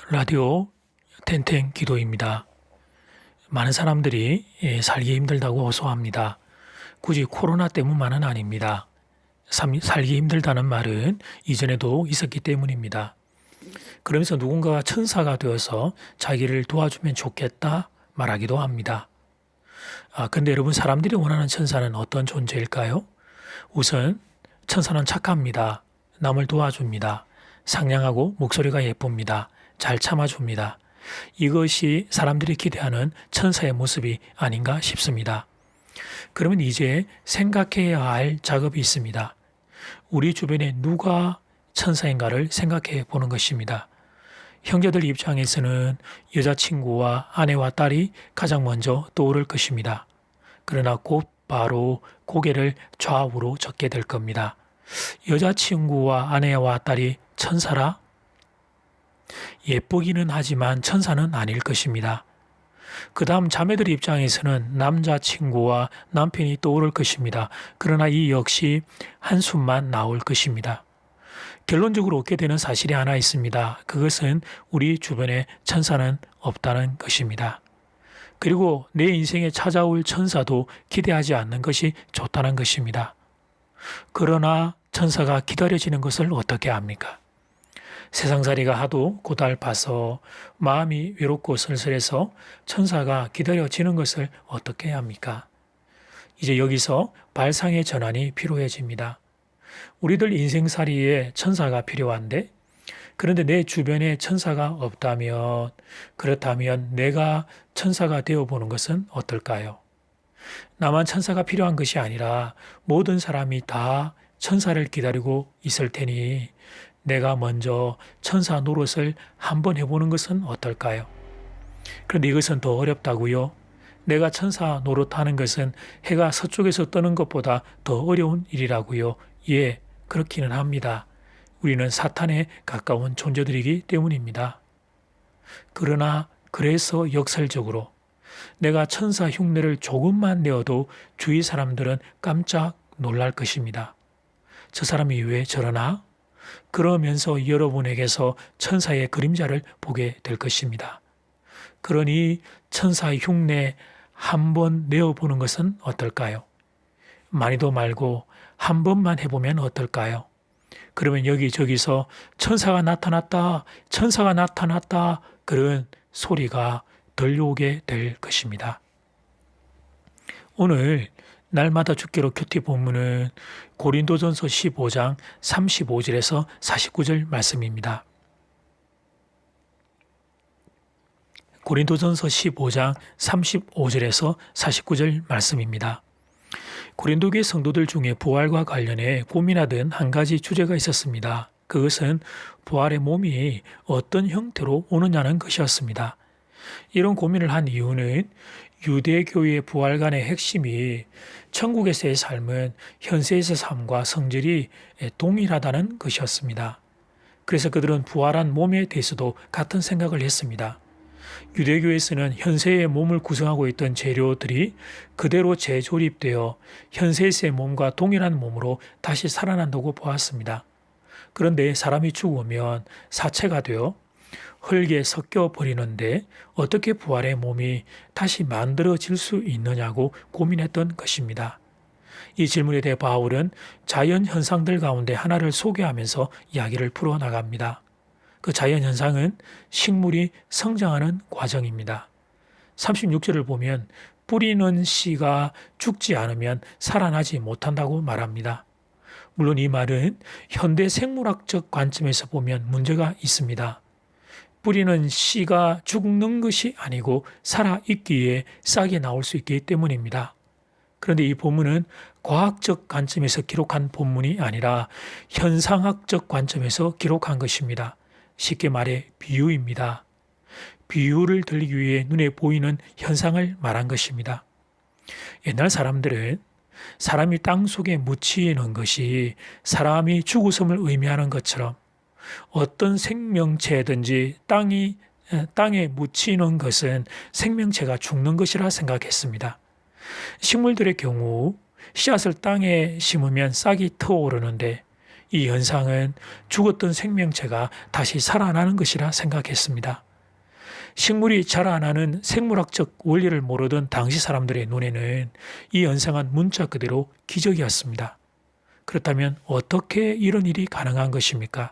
라디오 텐텐 기도입니다. 많은 사람들이 살기 힘들다고 호소합니다. 굳이 코로나 때문만은 아닙니다. 살기 힘들다는 말은 이전에도 있었기 때문입니다. 그러면서 누군가가 천사가 되어서 자기를 도와주면 좋겠다 말하기도 합니다. 근데 여러분, 사람들이 원하는 천사는 어떤 존재일까요? 우선 천사는 착합니다. 남을 도와줍니다. 상냥하고 목소리가 예쁩니다. 잘 참아줍니다. 이것이 사람들이 기대하는 천사의 모습이 아닌가 싶습니다. 그러면 이제 생각해야 할 작업이 있습니다. 우리 주변에 누가 천사인가를 생각해 보는 것입니다. 형제들 입장에서는 여자친구와 아내와 딸이 가장 먼저 떠오를 것입니다. 그러나 곧바로 고개를 좌우로 젓게 될 겁니다. 여자친구와 아내와 딸이 천사라? 예쁘기는 하지만 천사는 아닐 것입니다. 그 다음 자매들 입장에서는 남자친구와 남편이 떠오를 것입니다. 그러나 이 역시 한숨만 나올 것입니다. 결론적으로 얻게 되는 사실이 하나 있습니다. 그것은 우리 주변에 천사는 없다는 것입니다. 그리고 내 인생에 찾아올 천사도 기대하지 않는 것이 좋다는 것입니다. 그러나 천사가 기다려지는 것을 어떻게 합니까? 세상살이가 하도 고달파서 마음이 외롭고 쓸쓸해서 천사가 기다려지는 것을 어떻게 해야 합니까? 이제 여기서 발상의 전환이 필요해집니다. 우리들 인생살이에 천사가 필요한데, 그런데 내 주변에 천사가 없다면, 그렇다면 내가 천사가 되어보는 것은 어떨까요? 나만 천사가 필요한 것이 아니라 모든 사람이 다 천사를 기다리고 있을 테니 내가 먼저 천사 노릇을 한번 해보는 것은 어떨까요? 그런데 이것은 더 어렵다고요? 내가 천사 노릇하는 것은 해가 서쪽에서 뜨는 것보다 더 어려운 일이라고요? 예, 그렇기는 합니다. 우리는 사탄에 가까운 존재들이기 때문입니다. 그러나 그래서 역설적으로 내가 천사 흉내를 조금만 내어도 주위 사람들은 깜짝 놀랄 것입니다. 저 사람이 왜 저러나? 그러면서 여러분에게서 천사의 그림자를 보게 될 것입니다. 그러니 천사의 흉내 한번 내어보는 것은 어떨까요? 많이도 말고 한 번만 해보면 어떨까요? 그러면 여기저기서 천사가 나타났다, 천사가 나타났다, 그런 소리가 들려오게 될 것입니다. 오늘 날마다 주기로 큐티 본문은 고린도전서 15장 35절에서 49절 말씀입니다. 고린도전서 15장 35절에서 49절 말씀입니다. 고린도교회 성도들 중에 부활과 관련해 고민하던 한 가지 주제가 있었습니다. 그것은 부활의 몸이 어떤 형태로 오느냐는 것이었습니다. 이런 고민을 한 이유는 유대교의 부활관의 핵심이 천국에서의 삶은 현세에서의 삶과 성질이 동일하다는 것이었습니다. 그래서 그들은 부활한 몸에 대해서도 같은 생각을 했습니다. 유대교에서는 현세의 몸을 구성하고 있던 재료들이 그대로 재조립되어 현세에서의 몸과 동일한 몸으로 다시 살아난다고 보았습니다. 그런데 사람이 죽으면 사체가 되어 흙에 섞여 버리는데 어떻게 부활의 몸이 다시 만들어질 수 있느냐고 고민했던 것입니다. 이 질문에 대해 바울은 자연 현상들 가운데 하나를 소개하면서 이야기를 풀어나갑니다. 그 자연 현상은 식물이 성장하는 과정입니다. 36절을 보면 뿌리는 씨가 죽지 않으면 살아나지 못한다고 말합니다. 물론 이 말은 현대 생물학적 관점에서 보면 문제가 있습니다. 뿌리는 씨가 죽는 것이 아니고 살아있기에 싹이 나올 수 있기 때문입니다. 그런데 이 본문은 과학적 관점에서 기록한 본문이 아니라 현상학적 관점에서 기록한 것입니다. 쉽게 말해 비유입니다. 비유를 들리기 위해 눈에 보이는 현상을 말한 것입니다. 옛날 사람들은 사람이 땅 속에 묻히는 것이 사람이 죽었음을 의미하는 것처럼 어떤 생명체든지 땅에 묻히는 것은 생명체가 죽는 것이라 생각했습니다. 식물들의 경우 씨앗을 땅에 심으면 싹이 트어오르는데 이 현상은 죽었던 생명체가 다시 살아나는 것이라 생각했습니다. 식물이 자라나는 생물학적 원리를 모르던 당시 사람들의 눈에는 이 현상은 문자 그대로 기적이었습니다. 그렇다면 어떻게 이런 일이 가능한 것입니까?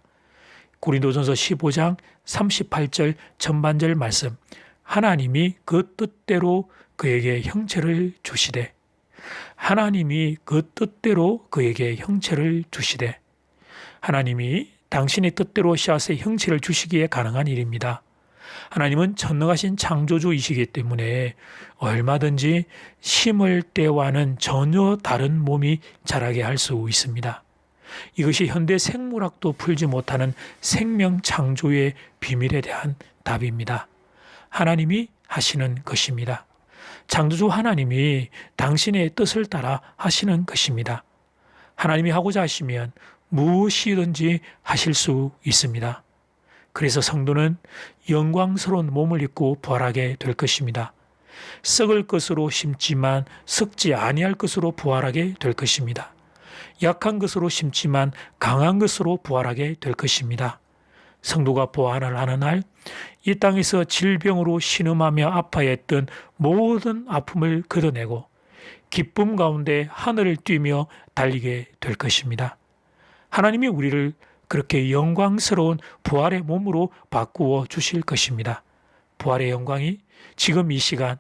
고린도전서 15장 38절 전반절 말씀, 하나님이 그 뜻대로 그에게 형체를 주시되, 하나님이 그 뜻대로 그에게 형체를 주시되, 하나님이 당신의 뜻대로 씨앗의 형체를 주시기에 가능한 일입니다. 하나님은 전능하신 창조주이시기 때문에 얼마든지 심을 때와는 전혀 다른 몸이 자라게 할 수 있습니다. 이것이 현대 생물학도 풀지 못하는 생명 창조의 비밀에 대한 답입니다. 하나님이 하시는 것입니다. 창조주 하나님이 당신의 뜻을 따라 하시는 것입니다. 하나님이 하고자 하시면 무엇이든지 하실 수 있습니다. 그래서 성도는 영광스러운 몸을 입고 부활하게 될 것입니다. 썩을 것으로 심지만 썩지 아니할 것으로 부활하게 될 것입니다. 약한 것으로 심지만 강한 것으로 부활하게 될 것입니다. 성도가 부활을 하는 날, 이 땅에서 질병으로 신음하며 아파했던 모든 아픔을 걷어내고 기쁨 가운데 하늘을 뛰며 달리게 될 것입니다. 하나님이 우리를 그렇게 영광스러운 부활의 몸으로 바꾸어 주실 것입니다. 부활의 영광이 지금 이 시간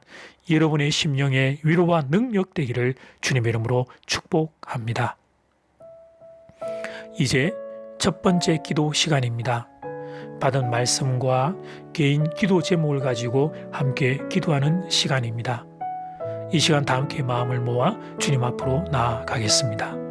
여러분의 심령에 위로와 능력 되기를 주님의 이름으로 축복합니다. 이제 첫 번째 기도 시간입니다. 받은 말씀과 개인 기도 제목을 가지고 함께 기도하는 시간입니다. 이 시간 다 함께 마음을 모아 주님 앞으로 나아가겠습니다.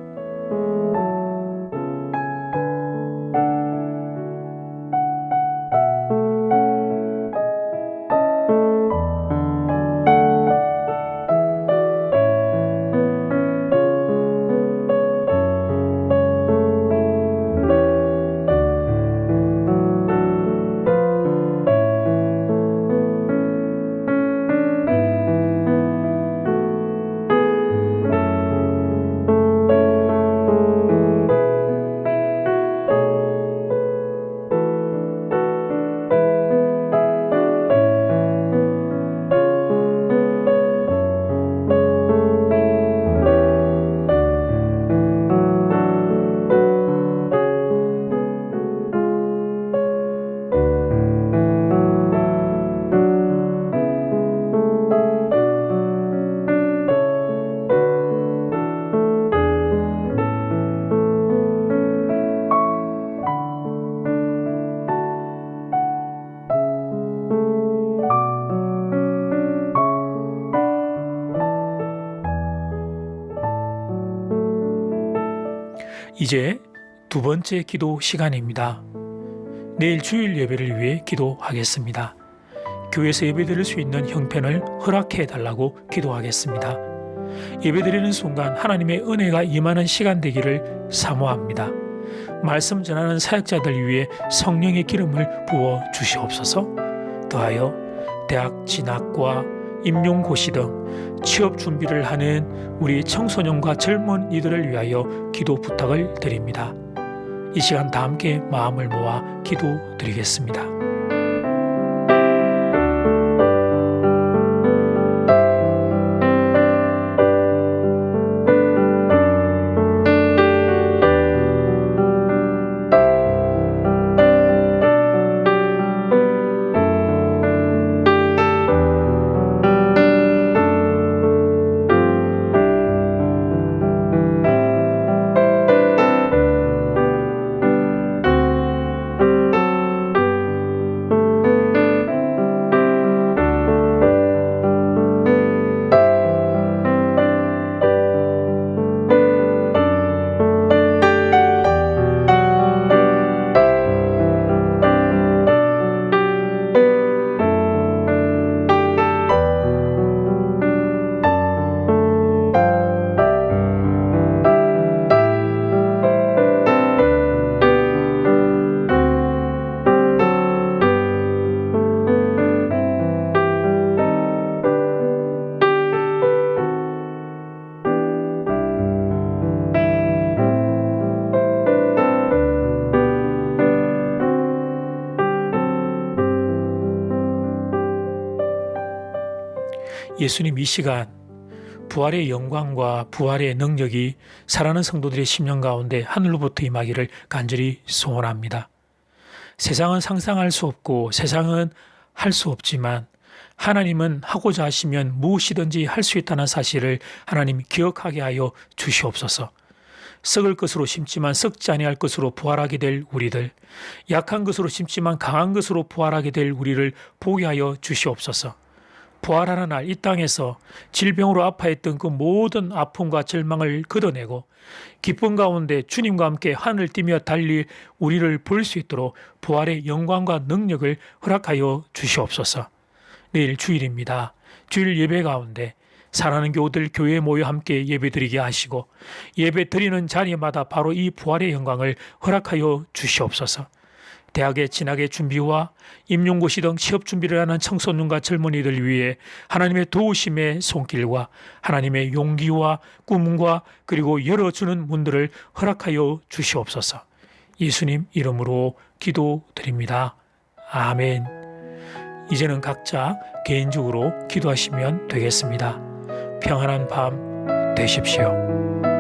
이제 두 번째 기도 시간입니다. 내일 주일 예배를 위해 기도하겠습니다. 교회에서 예배드릴 수 있는 형편을 허락해 달라고 기도하겠습니다. 예배드리는 순간 하나님의 은혜가 임하는 시간 되기를 사모합니다. 말씀 전하는 사역자들 위해 성령의 기름을 부어 주시옵소서. 더하여 대학 진학과 임용고시 등 취업 준비를 하는 우리 청소년과 젊은이들을 위하여 기도 부탁을 드립니다. 이 시간 다 함께 마음을 모아 기도드리겠습니다. 예수님 이 시간 부활의 영광과 부활의 능력이 사랑하는 성도들의 심령 가운데 하늘로부터 임하기를 간절히 소원합니다. 세상은 상상할 수 없고 세상은 할 수 없지만 하나님은 하고자 하시면 무엇이든지 할 수 있다는 사실을 하나님 기억하게 하여 주시옵소서. 썩을 것으로 심지만 썩지 아니할 것으로 부활하게 될 우리들, 약한 것으로 심지만 강한 것으로 부활하게 될 우리를 보게 하여 주시옵소서. 부활하는 날 이 땅에서 질병으로 아파했던 그 모든 아픔과 절망을 걷어내고 기쁨 가운데 주님과 함께 하늘 뛰며 달릴 우리를 볼 수 있도록 부활의 영광과 능력을 허락하여 주시옵소서. 내일 주일입니다. 주일 예배 가운데 사랑하는 교우들 교회에 모여 함께 예배드리게 하시고 예배 드리는 자리마다 바로 이 부활의 영광을 허락하여 주시옵소서. 대학의 진학의 준비와 임용고시 등 취업 준비를 하는 청소년과 젊은이들 위해 하나님의 도우심의 손길과 하나님의 용기와 꿈과 그리고 열어주는 문들을 허락하여 주시옵소서. 예수님 이름으로 기도드립니다. 아멘. 이제는 각자 개인적으로 기도하시면 되겠습니다. 평안한 밤 되십시오.